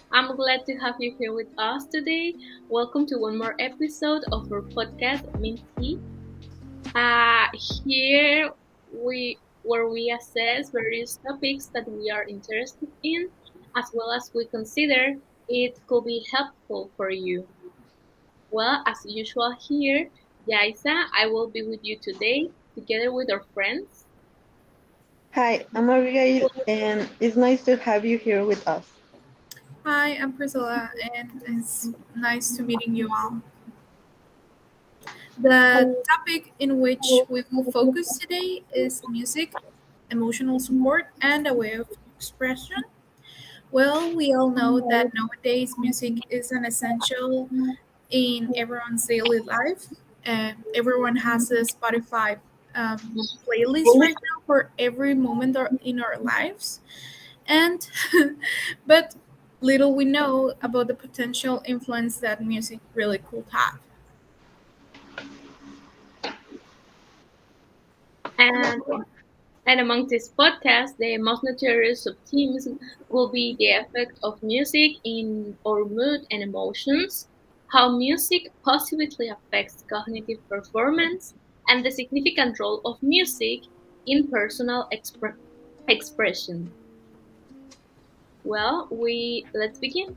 I'm glad to have you here with us today. Welcome to one more episode of our podcast, Minty. Here we assess various topics that we are interested in, as well as we consider it could be helpful for you. Well, as usual here, Yaiza, I will be with you today, together with our friends. Hi, I'm Abigail, and it's nice to have you here with us. Hi, I'm Priscila, and it's nice to meeting you all. The topic in which we will focus today is music, emotional support, and a way of expression. Well, we all know that nowadays music is an essential in everyone's daily life. Everyone has a Spotify playlist right now for every moment in our lives. And but little we know about the potential influence that music really could have. And And among these podcasts, the most notorious of themes will be the effect of music in our mood and emotions, how music positively affects cognitive performance, and the significant role of music in personal expression. Well, we let's begin.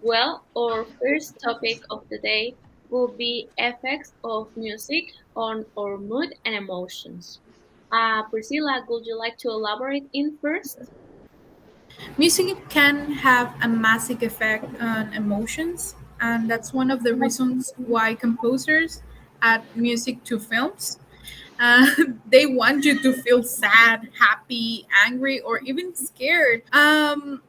Well, our first topic of the day will be effects of music on our mood and emotions. Priscilla, would you like to elaborate in first? Music can have a massive effect on emotions, and that's one of the reasons why composers add music to films. Uh, they want you to feel sad, happy, angry, or even scared.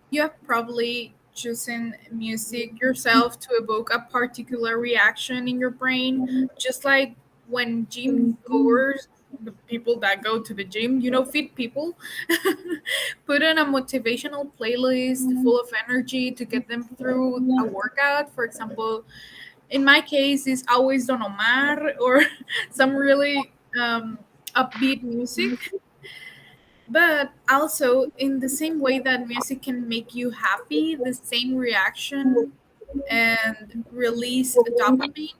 You have probably chosen music yourself to evoke a particular reaction in your brain, just like when gym goers, the people that go to the gym, fit people, put on a motivational playlist full of energy to get them through a workout. For example, in my case, it's always Don Omar or some really upbeat music. But also, in the same way that music can make you happy, the same reaction and release dopamine,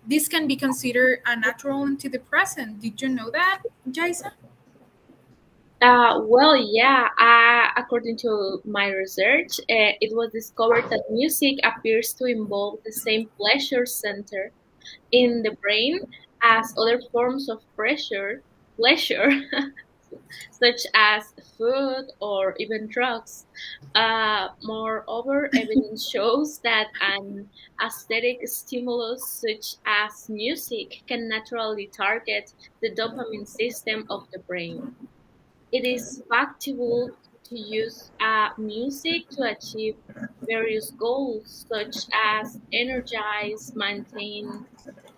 this can be considered a natural antidepressant. Did you know that, Jaisa? Yeah, according to my research, it was discovered that music appears to involve the same pleasure center in the brain as other forms of pleasure, such as food or even drugs. Moreover, evidence shows that an aesthetic stimulus such as music can naturally target the dopamine system of the brain. It is factible to use music to achieve various goals such as energize, maintain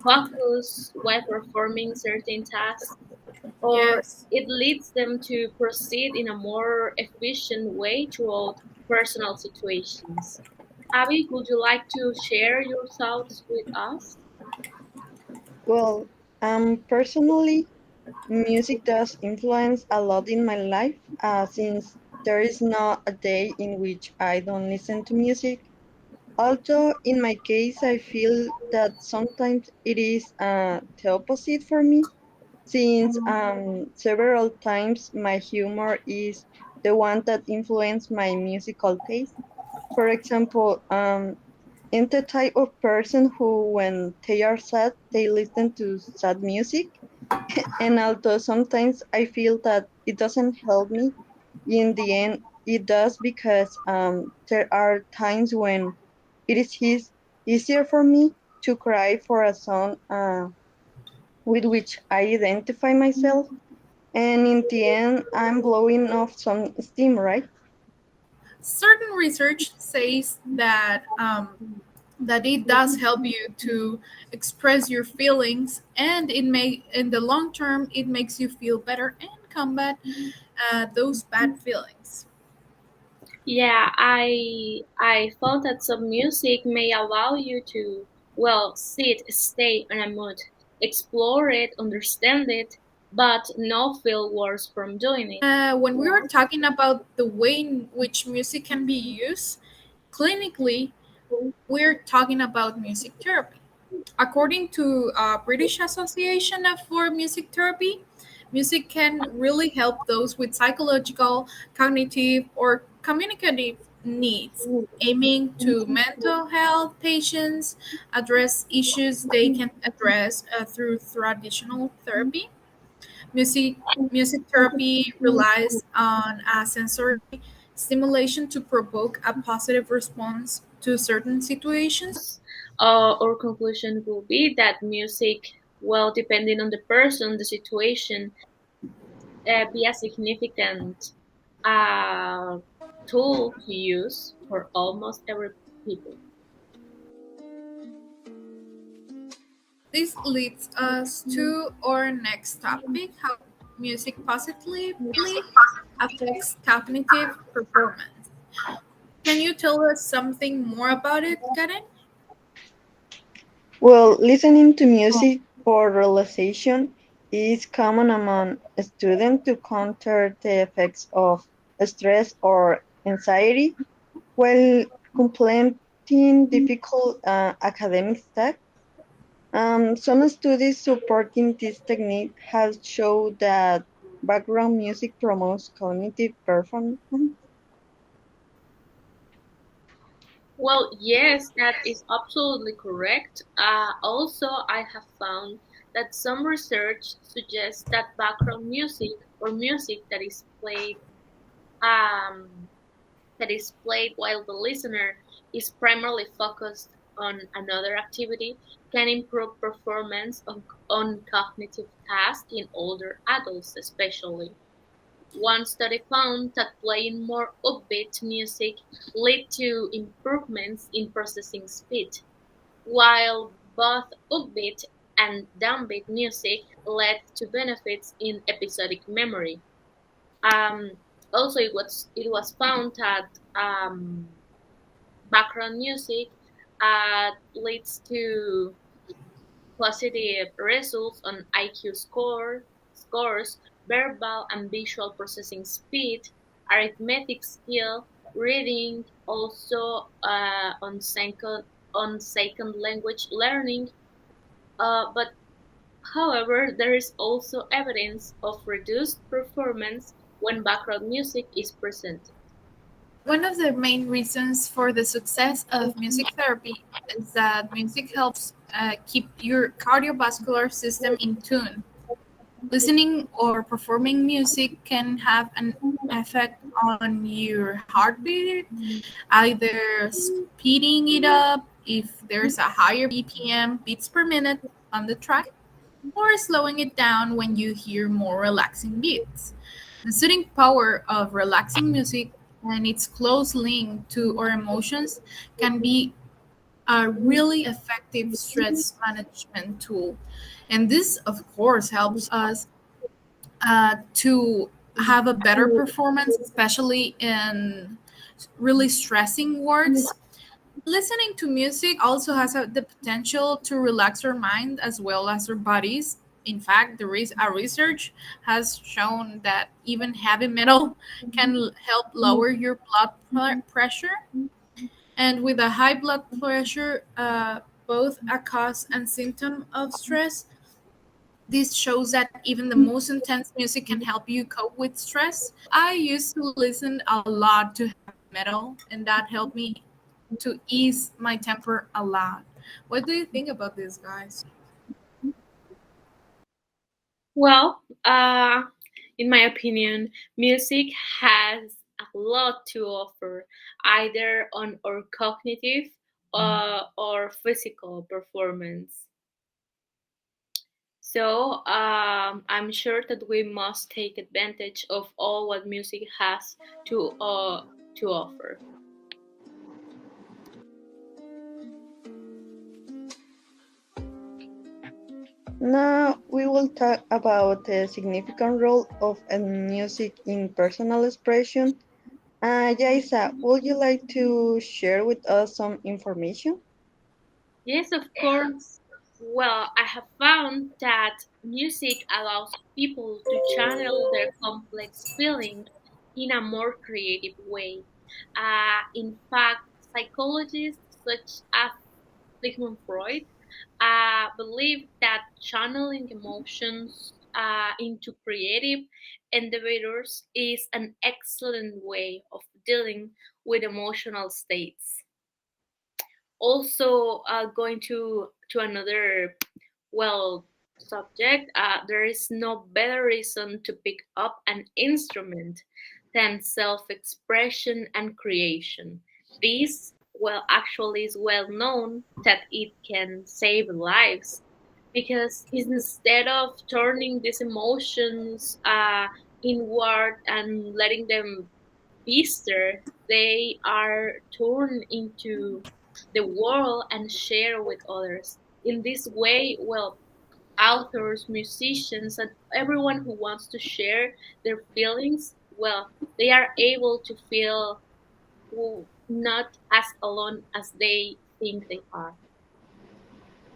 focus while performing certain tasks, or Yes. it leads them to proceed in a more efficient way throughout personal situations. Abby, would you like to share your thoughts with us? Well, personally, music does influence a lot in my life, since there is not a day in which I don't listen to music. Although, in my case, I feel that sometimes it is the opposite for me, since several times my humor is the one that influence my musical taste. For example, I'm the type of person who, when they are sad, they listen to sad music. And although sometimes I feel that it doesn't help me, in the end, it does because there are times when it is easier for me to cry for a song with which I identify myself. And in the end, I'm blowing off some steam, right? Certain research says that it does help you to express your feelings, and it may in the long term it makes you feel better and combat those bad feelings. Yeah, I thought that some music may allow you to, well, stay in a mood, explore it, understand it, but no feel worse from doing it. When we were talking about the way in which music can be used clinically, we're talking about music therapy. According to British Association for Music Therapy, music can really help those with psychological, cognitive, or communicative needs, aiming to mental health patients address issues they can address through traditional therapy. Music music therapy relies on a sensory stimulation to provoke a positive response to certain situations. Our conclusion will be that music, well, depending on the person, the situation, be a significant uh, tool to use for almost every people. This leads us to our next topic, how music positively affects cognitive performance. Can you tell us something more about it, Karen? Well, listening to music for relaxation is common among students to counter the effects of stress or anxiety while completing difficult academic tasks. Some studies supporting this technique have shown that background music promotes cognitive performance. Well, yes, that is absolutely correct. Also, I have found that some research suggests that background music or music um, that is played while the listener is primarily focused on another activity can improve performance on cognitive tasks in older adults, especially. One study found that playing more upbeat music led to improvements in processing speed, while both upbeat and downbeat music led to benefits in episodic memory. Um, Also, it was found that background music leads to positive results on scores, verbal and visual processing speed, arithmetic skill, reading, also on second language learning. But however, there is also evidence of reduced performance when background music is present. One of the main reasons for the success of music therapy is that music helps keep your cardiovascular system in tune. Listening or performing music can have an effect on your heartbeat, either speeding it up if there's a higher BPM, beats per minute on the track, or slowing it down when you hear more relaxing beats. The soothing power of relaxing music and its close link to our emotions can be a really effective stress management tool. And this, of course, helps us to have a better performance, especially in really stressing works. Listening to music also has the potential to relax our mind as well as our bodies. In fact, a research has shown that even heavy metal can help lower your pressure. And with a high blood pressure, both a cause and symptom of stress, this shows that even the most intense music can help you cope with stress. I used to listen a lot to heavy metal, and that helped me to ease my temper a lot. What do you think about this, guys? Well, in my opinion, music has a lot to offer, either on our cognitive or physical performance. So I'm sure that we must take advantage of all what music has to offer. Now we will talk about the significant role of music in personal expression. Yaiza, would you like to share with us some information? Yes, of course. Well, I have found that music allows people to channel their complex feelings in a more creative way. In fact, psychologists such as Sigmund Freud believe that channeling emotions into creative endeavors is an excellent way of dealing with emotional states. Also, going to another well subject, there is no better reason to pick up an instrument than self-expression and creation. This, well, actually is well known that it can save lives because instead of turning these emotions inward and letting them fester, they are turned into the world and share with others. In this way, well, authors, musicians, and everyone who wants to share their feelings, well, they are able to feel not as alone as they think they are.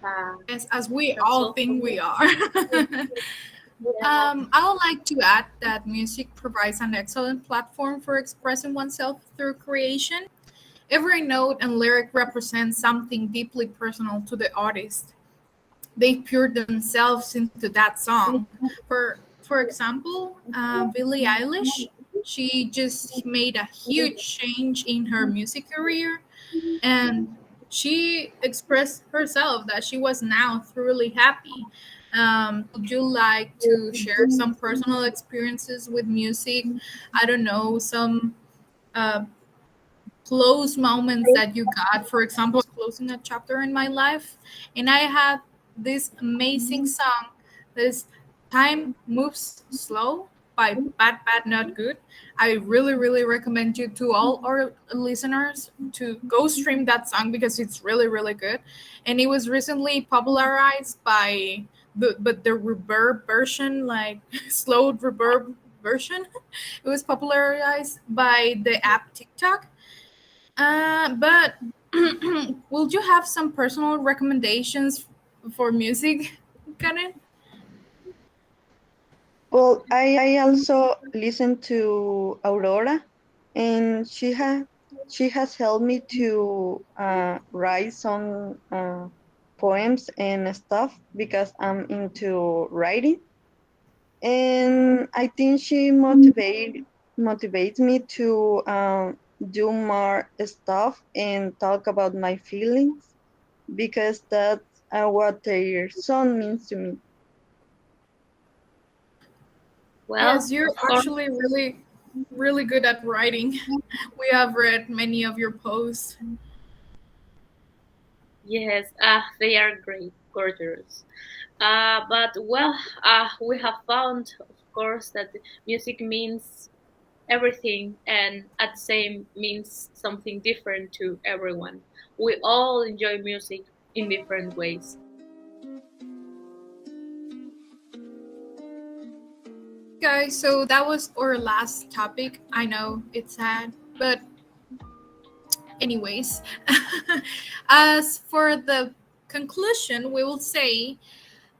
Uh, Yes, as we that's all all for think me. we are. Yeah. I would like to add that music provides an excellent platform for expressing oneself through creation. Every note and lyric represents something deeply personal to the artist. They pour themselves into that song. For example, Billie Eilish, she just made a huge change in her music career, and she expressed herself that she was now thoroughly happy. Would you like to share some personal experiences with music? I don't know, some uh, close moments that you got. For example, closing a chapter in my life, and I had this amazing song, this Time Moves Slow by Bad Bad Not Good. I really, really recommend you to all our listeners to go stream that song because it's really, really good. And it was recently popularized by the reverb version, like slow reverb version. It was popularized by the app TikTok. But will you have some personal recommendations for music, Karen? Well, I also listen to Aurora, and she has helped me to write some poems and stuff because I'm into writing, and I think she motivates me to do more stuff and talk about my feelings because that's what their song means to me. Well, Yes, you're of course, actually really, really good at writing. We have read many of your posts. yes, they are great, gorgeous. But well, we have found, of course, that music means everything, and at the same means something different to everyone. We all enjoy music in different ways. Guys, so that was our last topic. I know it's sad, but anyways, as for the conclusion, we will say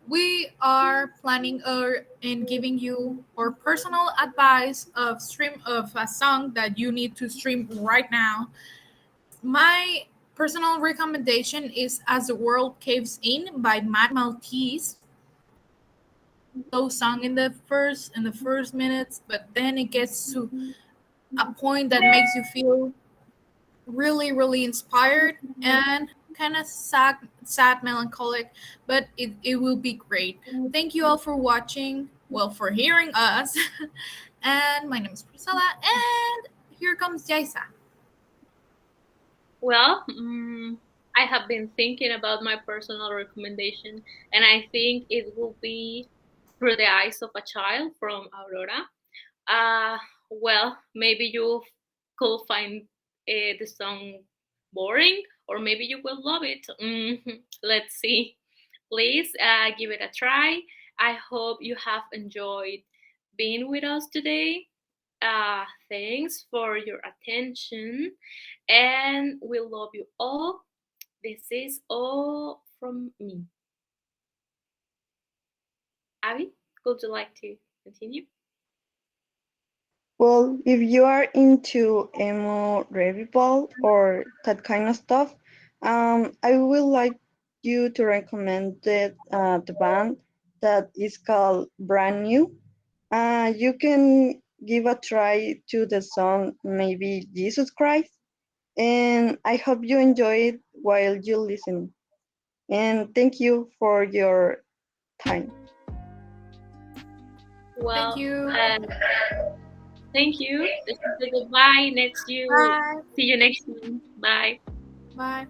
we are planning or in giving you our personal advice of stream of a song that you need to stream right now. My personal recommendation is As the World Caves In by Matt Maltese. Slow song in the first minutes, but then it gets to a point that makes you feel really, really inspired and kind of sad, melancholic, but it will be great. Thank you all for watching, well, for hearing us. And my name is Priscilla, and here comes Yaiza. Well, I have been thinking about my personal recommendation, and I think it will be Through the Eyes of a Child from Aurora. Uh, well, maybe you could find the song boring, or maybe you will love it. Let's see. Please give it a try. I hope you have enjoyed being with us today. Thanks for your attention, and we love you all. This is all from me. Abby, would you like to continue? Well, if you are into emo revival or that kind of stuff, I would like you to recommend the band that is called Brand New. You can give a try to the song maybe Jesus Christ, and I hope you enjoy it while you listen. And thank you for your time. Thank Well, you. thank you. This is the goodbye. Next you Bye. see you next time. Bye. Bye.